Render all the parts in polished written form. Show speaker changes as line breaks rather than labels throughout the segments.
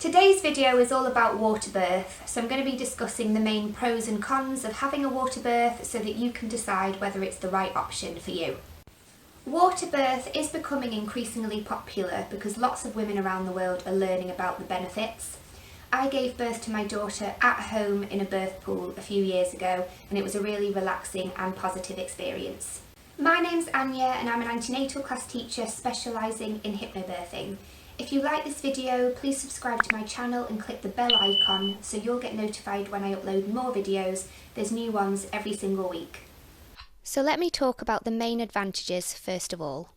Today's video is all about water birth, so I'm going to be discussing the main pros and cons of having a water birth so that you can decide whether it's the right option for you. Water birth is becoming increasingly popular because lots of women around the world are learning about the benefits. I gave birth to my daughter at home in a birth pool a few years ago, and it was a really relaxing and positive experience. My name's Anja and I'm an antenatal class teacher specialising in hypnobirthing. If you like this video, please subscribe to my channel and click the bell icon so you'll get notified when I upload more videos. There's new ones every single week. So let me talk about the main advantages first of all.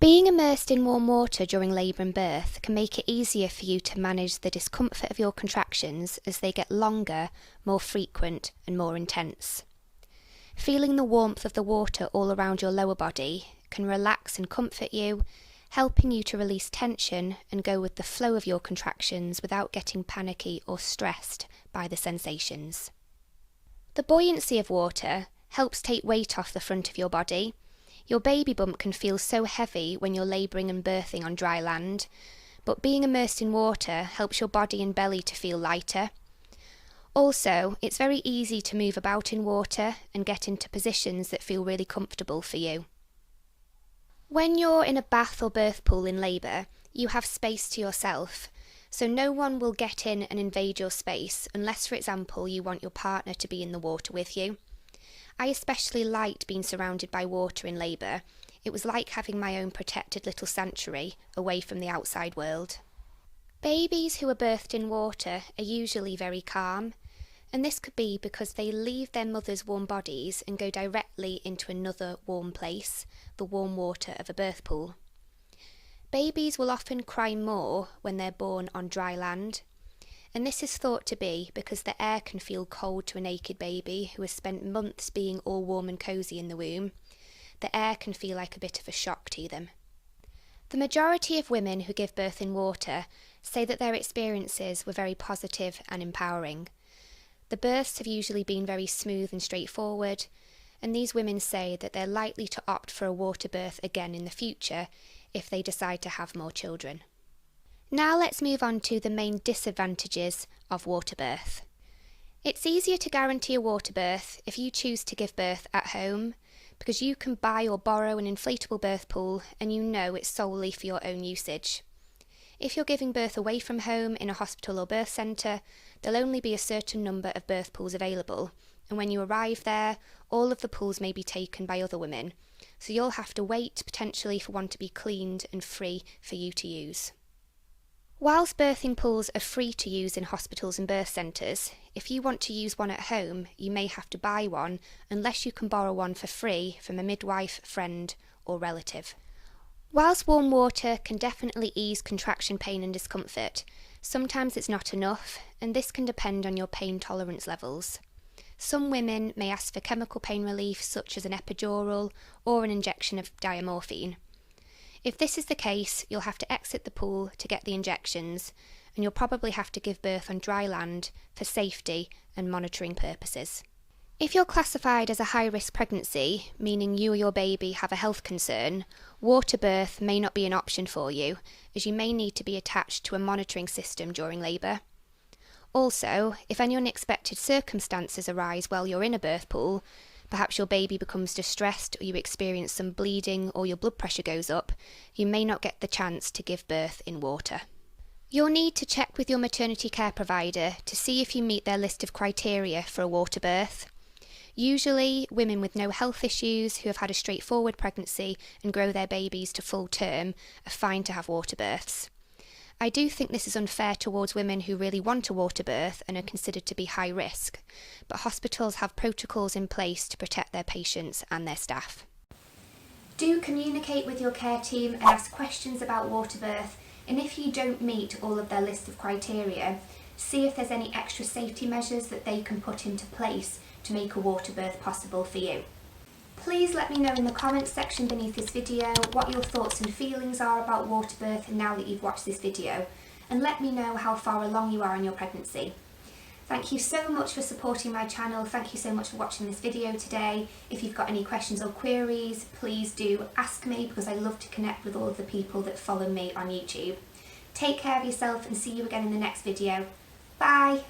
Being immersed in warm water during labour and birth can make it easier for you to manage the discomfort of your contractions as they get longer, more frequent and more intense. Feeling the warmth of the water all around your lower body can relax and comfort you, helping you to release tension and go with the flow of your contractions without getting panicky or stressed by the sensations. The buoyancy of water helps take weight off the front of your body. Your baby bump can feel so heavy when you're labouring and birthing on dry land, but being immersed in water helps your body and belly to feel lighter. Also, it's very easy to move about in water and get into positions that feel really comfortable for you. When you're in a bath or birth pool in labour, you have space to yourself, so no one will get in and invade your space unless, for example, you want your partner to be in the water with you. I especially liked being surrounded by water in labour. It was like having my own protected little sanctuary away from the outside world. Babies who are birthed in water are usually very calm, and this could be because they leave their mother's warm bodies and go directly into another warm place, the warm water of a birth pool. Babies will often cry more when they're born on dry land, and this is thought to be because the air can feel cold to a naked baby who has spent months being all warm and cosy in the womb. The air can feel like a bit of a shock to them. The majority of women who give birth in water say that their experiences were very positive and empowering. The births have usually been very smooth and straightforward, and these women say that they're likely to opt for a water birth again in the future if they decide to have more children. Now let's move on to the main disadvantages of water birth. It's easier to guarantee a water birth if you choose to give birth at home, because you can buy or borrow an inflatable birth pool and you know it's solely for your own usage. If you're giving birth away from home in a hospital or birth centre, there'll only be a certain number of birth pools available, and when you arrive there, all of the pools may be taken by other women, so you'll have to wait potentially for one to be cleaned and free for you to use. Whilst birthing pools are free to use in hospitals and birth centres, if you want to use one at home, you may have to buy one unless you can borrow one for free from a midwife, friend or relative. Whilst warm water can definitely ease contraction pain and discomfort, sometimes it's not enough, and this can depend on your pain tolerance levels. Some women may ask for chemical pain relief such as an epidural or an injection of diamorphine. If this is the case, you'll have to exit the pool to get the injections, and you'll probably have to give birth on dry land for safety and monitoring purposes. If you're classified as a high-risk pregnancy, meaning you or your baby have a health concern, water birth may not be an option for you, as you may need to be attached to a monitoring system during labour. Also, if any unexpected circumstances arise while you're in a birth pool, perhaps your baby becomes distressed or you experience some bleeding or your blood pressure goes up, you may not get the chance to give birth in water. You'll need to check with your maternity care provider to see if you meet their list of criteria for a water birth. Usually, women with no health issues who have had a straightforward pregnancy and grow their babies to full term are fine to have water births. I do think this is unfair towards women who really want a water birth and are considered to be high risk, but hospitals have protocols in place to protect their patients and their staff. Do communicate with your care team and ask questions about water birth, and if you don't meet all of their list of criteria, see if there's any extra safety measures that they can put into place to make a water birth possible for you. Please let me know in the comments section beneath this video what your thoughts and feelings are about water birth now that you've watched this video, and let me know how far along you are in your pregnancy. Thank you so much for supporting my channel. Thank you so much for watching this video today. If you've got any questions or queries, please do ask me, because I love to connect with all of the people that follow me on YouTube. Take care of yourself and see you again in the next video. Bye!